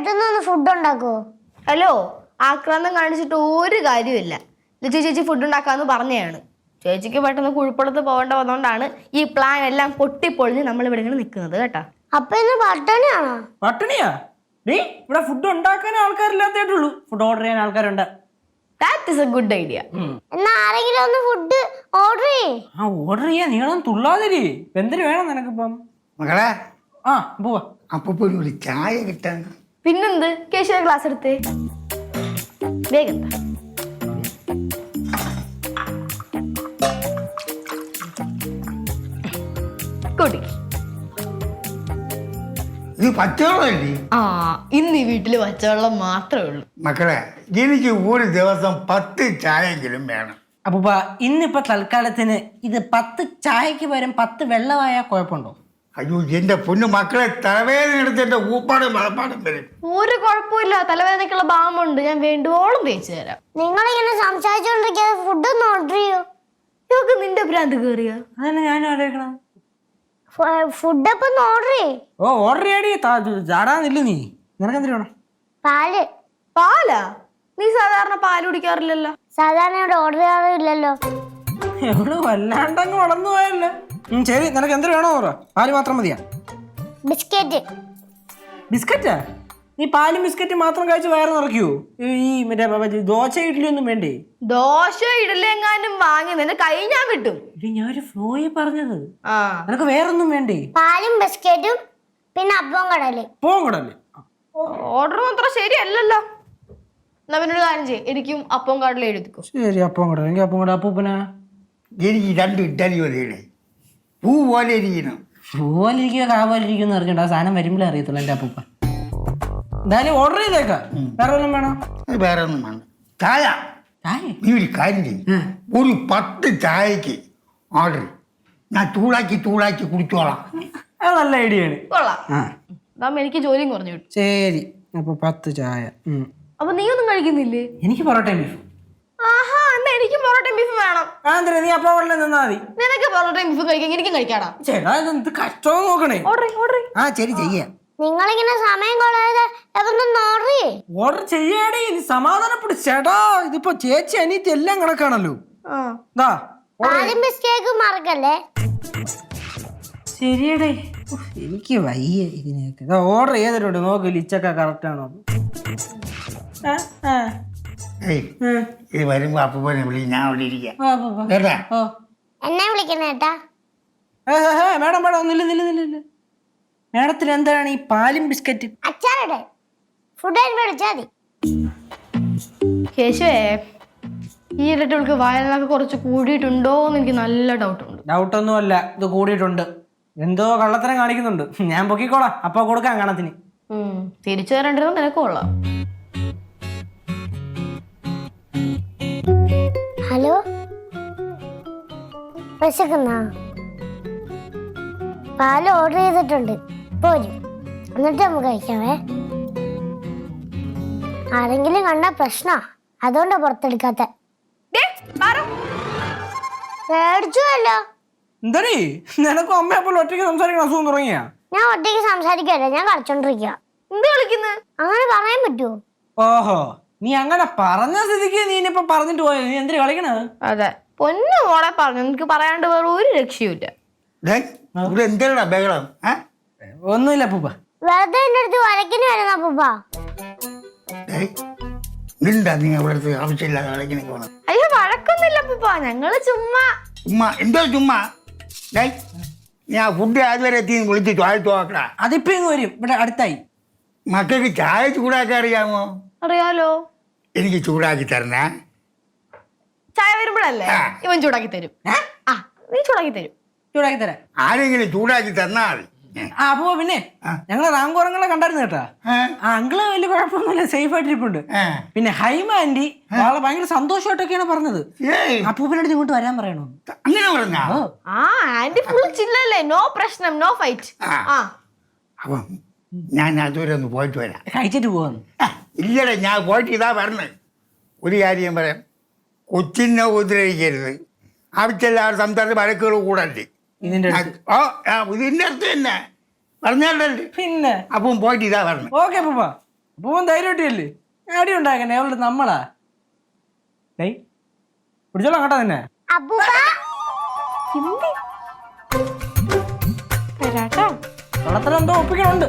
അടുത്തുനിന്ന് ഫുഡ് ഉണ്ടാക്കുവോ? ഹലോ, ആക്രാന്തം കാണിച്ചിട്ട് ഒരു കാര്യമില്ല. ചേച്ചി ഫുഡ് ഉണ്ടാക്കാന്ന് പറഞ്ഞതാണ്. ചേച്ചിക്ക് പെട്ടെന്ന് കുഴിപ്പുറത്ത് പോകേണ്ട വന്നോണ്ടാണ് ഈ പ്ലാൻ എല്ലാം പൊട്ടിപ്പൊളിഞ്ഞ് നമ്മൾ ഇവിടെ ഇങ്ങനെ നിൽക്കുന്നത് കേട്ടാ. അപ്പൊ ഇന്ന് പട്ടിണിയാണോ? പട്ടിണിയാ? നീ ഇവിടെ ഫുഡ് ഉണ്ടാക്കാൻ ആൾക്കാരില്ലാത്തേട്ടുള്ളൂ, ഫുഡ് ഓർഡർ ചെയ്യാൻ ആൾക്കാരുണ്ട്. That is A good idea. എന്നാ ആരെങ്കിലും ഒന്ന് ഫുഡ് ഓർഡർ ചെയ്യേ. ആ ഓർഡർ ചെയ്യാൻ നീളൊന്നും തുള്ളാതിരി. എന്തിനു വേണം നിനക്കിപ്പം? മകളെ ആ പോവാ. അപ്പൊ ഒരു ചായ കിട്ടാൻ. പിന്നെന്ത്, കേശവ ഗ്ലാസ് എടുത്തേ വേഗം. ഇത് പച്ചവെള്ളമല്ലേ? ആ, ഇന്ന് ഈ വീട്ടില് പച്ചവെള്ളം മാത്രമേ ഉള്ളൂ. മക്കളെ, എനിക്ക് ഒരു ദിവസം 10 ചായയെങ്കിലും വേണം. അപ്പൂപ്പ ഇന്നിപ്പോ തൽക്കാലത്തിന് ഇത് 10 ചായക്ക് പകരം 10 വെള്ളമായാ കുഴപ്പമുണ്ടോ? അയ്യോ, എന്റെ പൊന്നു മക്കളെ, തലവേദന എടുത്ത് എന്റെ ഊപ്പാടും വളപ്പാടും വരും. ഒരു കുഴപ്പമില്ല, തലവേദനക്കുള്ള ബാമുണ്ട്, ഞാൻ വേണ്ടുവോളം തേച്ചു തരാം. നിങ്ങളിങ്ങനെ സംസാരിച്ചോണ്ടിരിക്കാതെ ഫുഡ് ഒന്ന് ഓർഡർ ചെയ്യോ. ഇവക്ക് നിന്റെ ഭ്രാന്ത് കയറിയ? അതന്നെ ഞാനും ആലോചിക്കണം. ഫുഡ് അപ്പൊ ഒന്ന് ഓർഡർ ചെയ്യേ. ഓ ഓർഡർ ചെയ്യാടി, ചാടാന്നില്ല നീ. നിനക്ക് എന്തിനു വേണം? പാല്. പാലാ? നീ സാധാരണ പാല് കുടിക്കാറില്ലല്ലോ. സാധാരണ ഇവിടെ ഓർഡർ ചെയ്യാറില്ലല്ലോ. എവിടെ വല്ലാണ്ടങ്ങ് വളർന്നു പോയല്ലേ. ശരി, നിനക്ക് എന്തിനു വേണോ പറ. പാല് മാത്രം മതിയാ? ബിസ്ക്കറ്റ്. ബിസ്ക്കറ്റാ? നീ പാലും ബിസ്ക്കറ്റും മാത്രം കഴിച്ച് വയറ് നിറയ്ക്കുവോ? ഈ മറ്റേ ദോശ ഇഡ്ഡലി ഒന്നും വേണ്ടേ? ദോശ ഇഡലി എങ്ങാനും വാങ്ങി നിന്നെ കൈ ഞാൻ വിട്ടും. ഞാനൊരു ഫ്ലോയി പറഞ്ഞത്. ആ, നിനക്ക് വേറൊന്നും വേണ്ടേ? പാലും ബിസ്ക്കറ്റും പിന്നെ അപ്പം കടല്. പോകടല്ലേ? ഓർഡർ മാത്രം ശരിയല്ലല്ലോ. എന്നാ പിന്നൊരു കാര്യം ചെയ്യും, എനിക്കും അപ്പം കടല എഴുതിക്കോ. ശരി, അപ്പം കട. എനിക്ക് അപ്പം കട. അപ്പൂപ്പനാ? എനിക്ക് 2 ഇഡ്ഡലി മതിയുടെ. പൂ പോലെ ഇരിക്കണം. പൂവലിരിക്കുക കാവലിരിക്കുക എന്ന് അറിഞ്ഞിട്ട് ആ സാധനം വരുമ്പോഴേ അറിയത്തുള്ളൂ എൻ്റെ അപ്പൂപ്പ. എന്തായാലും ഓർഡർ ചെയ്തേക്കാം. വേറെ വല്ലതും വേണോ? അത് വേറെ ഒന്നും വേണം. ചായ നീ ഒരു കാര്യം ചെയ്യും, ഒരു 10 ചായക്ക് ഓർഡർ. ഞാൻ ചൂടാക്കി കുടിച്ചോളാം. അത് നല്ല ഐഡിയ ആണ്. കൊള്ളാം. അതാകുമ്പോ എനിക്ക് ജോലിയും കുറഞ്ഞു കിട്ടും. ശരി, അപ്പൊ 10 ചായ. അപ്പൊ നീ ഒന്നും കഴിക്കുന്നില്ലേ? എനിക്ക് പൊറോട്ടയും ബീഫ്. ആഹാ, എന്നാ എനിക്കും പൊറോട്ടയും ബീഫ് വേണം. നീ അപ്പൊ ഉടനെ നിന്നാ മതി. നിനക്ക് പൊറോട്ടയും ബീഫും കഴിക്കാൻ എനിക്കും കഴിക്കാടാ. ചേട്ടാ, ഇത് കഷ്ടം നോക്കണേ. ഓർഡർ. ആ ശരി, ചെയ്യാം. നിങ്ങളിങ്ങനെ സമയം കളയാതെ എവന്നൊന്ന് ഓർഡർ ചെയ്യേ. ഓർഡർ ചെയ്യാടേ, നീ സമാധാനപ്പെടും. ചേട്ടാ, ഇതിപ്പോ ചേച്ചി അനിയത്തി എല്ലാം കണക്കാണല്ലോ. പാലും ബിസ്ക്കറ്റും മറക്കല്ലേ. ശരിയടേ, എനിക്ക് വയ്യ ഇതിനൊക്കെ. ഓർഡർ ചെയ്തിട്ടുണ്ട്, നോക്ക് ലിച്ചൊക്കെ കറക്റ്റ് ആണോ? ഇത് വരുമ്പോ അപ്പൂപ്പനെ വിളി, ഞാൻ അവിടെ ഇരിക്കാം കേട്ടാ. എന്നെ വിളിക്കണേ ഏട്ടാ. മേഡം മേഡം ഒന്നില്ല. മേഡത്തിന് എന്താണ് ഈ പാലും ബിസ്ക്കറ്റ്? അച്ചാറടെ ഫുഡ് വിളിച്ചാ മതി. കേശുവേ, ഈ ഇരട്ടകൾക്ക് വയറിനൊക്കെ കുറച്ച് കൂടിയിട്ടുണ്ടോ എന്ന് എനിക്ക് നല്ല ഡൗട്ടുണ്ട്. ഡൗട്ടൊന്നുമല്ല, ഇത് കൂടിയിട്ടുണ്ട്. എന്തോ കള്ളത്തരം കാണിക്കുന്നുണ്ട്. ഞാൻ പൊക്കിക്കോളാം, അപ്പൊ കൊടുക്കാം കണത്തിന്. തിരിച്ചു തരേണ്ടത് നിനക്ക് കൊള്ളാം. ഹലോ, വിശക്കുന്നാ? പാല് ഓർഡർ ചെയ്തിട്ടുണ്ട്, പോരും. എന്നിട്ട് നമുക്ക് കഴിക്കാവേ. ആരെങ്കിലും കണ്ട പ്രശ്നാ, അതുകൊണ്ടാ പുറത്തെടുക്കാത്ത. പേടിച്ചുവല്ലോ. എന്താണീ നിനക്കും അമ്മയപ്പോൾ ഒറ്റയ്ക്ക് സംസാരിക്കണം അസുഖം തുടങ്ങിയാ? ഞാൻ ഒറ്റയ്ക്ക് സംസാരിക്കല്ലേ, ഞാൻ കളിച്ചോണ്ടിരിക്കുക. എന്ത് കളിക്കുന്നത്? അങ്ങനെ പറയാൻ പറ്റുമോ? ഓഹോ, നീ അങ്ങനെ പറഞ്ഞ സ്ഥിതിക്ക് നീ ഇനിയിപ്പൊ പറഞ്ഞിട്ട് പോയ നീ എന്തിനു കളിക്കണത്? അതെ, പൊന്നു മോളെ പറഞ്ഞു, എനിക്ക് പറയാണ്ട് വേറെ ഒരു രക്ഷയുമില്ല. എന്താ ബഹളം? ഒന്നുമില്ല പൂപ്പ, വെറുതെ എന്റെ അടുത്ത് വരക്കിന് വരുന്ന പൂപ്പാ. എന്താ നീ അവിടുത്തെ ആവശ്യമില്ലാതെ കളിക്കണ പോണം? അയ്യോ, വഴക്കൊന്നുമില്ല പൂപ്പ, ഞങ്ങള് ചുമ്മാ. എന്തോ ചുമ്മാ? ഞാൻ ഫുഡ് അതുവരെ എത്തി വിളിച്ച് ചോദിച്ചു നോക്കടാ. അതിപ്പോ ഇങ്ങ് വരും, ഇവിടെ അടുത്തായി. മക്കൾക്ക് ചായ ചൂടാക്കാൻ അറിയാമോ? അറിയാലോ. എനിക്ക് ചൂടാക്കി തരണേ. ചായ വരുമ്പോഴല്ലേ ഇവൻ ചൂടാക്കി തരും. നീ ചൂടാക്കി തരും. ചൂടാക്കി തരാം. ആരെങ്കിലും ചൂടാക്കി തന്നാ മതി. ആ അപ്പോ പിന്നെ ഞങ്ങള് റാങ്കോറങ്ങളെ കണ്ടായിരുന്നു കേട്ടാ. ആ അങ്കിള് വലിയ കുഴപ്പമൊന്നുമില്ല, സേഫ് ആയിട്ടിരിപ്പുണ്ട്. പിന്നെ ഹൈമ ആന്റി ആളെ ഭയങ്കര സന്തോഷമായിട്ടൊക്കെയാണ് പറഞ്ഞത്. അപ്പൂപ്പനടുത്ത് ഇങ്ങോട്ട് വരാൻ പറയണോ? അങ്ങനെ പറഞ്ഞോ? ആ ആന്റി ഫുൾ ചില്ലല്ലേ, നോ പ്രശ്നം, നോ ഫൈറ്റ്. അപ്പം ഞാൻ അതുവരെ ഒന്ന് പോയിട്ട് വരാം. കഴിച്ചിട്ട് പോവാന്ന്? ഇല്ലടേ, ഞാൻ പോയിട്ട് ഇതാ പറഞ്ഞത്. ഒരു കാര്യം പറയാം, കൊച്ചിനെ ഉപദ്രവിക്കരുത്. ആവശ്യമില്ലാതെ സംസാരിച്ച് വഴക്കുകൾ കൂടല്ലേ. ഇതിന്റെ ഇതിന്റെ അടുത്ത് തന്നെ പറഞ്ഞാലല്ലേ. പിന്നെ അപ്പം പോയിട്ട് ഇതാ പറഞ്ഞു. ഓക്കെ പൂപ്പ. അപ്പൂപ്പൻ ധൈര്യമായിട്ടില്ലേ അടി ഉണ്ടാക്കണേ അവളുടെ നമ്മളാ ഡേയ് പിടിച്ചോളാം കേട്ടോ തന്നെ അപ്പൂപ്പ വരാട്ടാ വെള്ളത്തിലെന്തോ ഒപ്പിക്കണുണ്ട്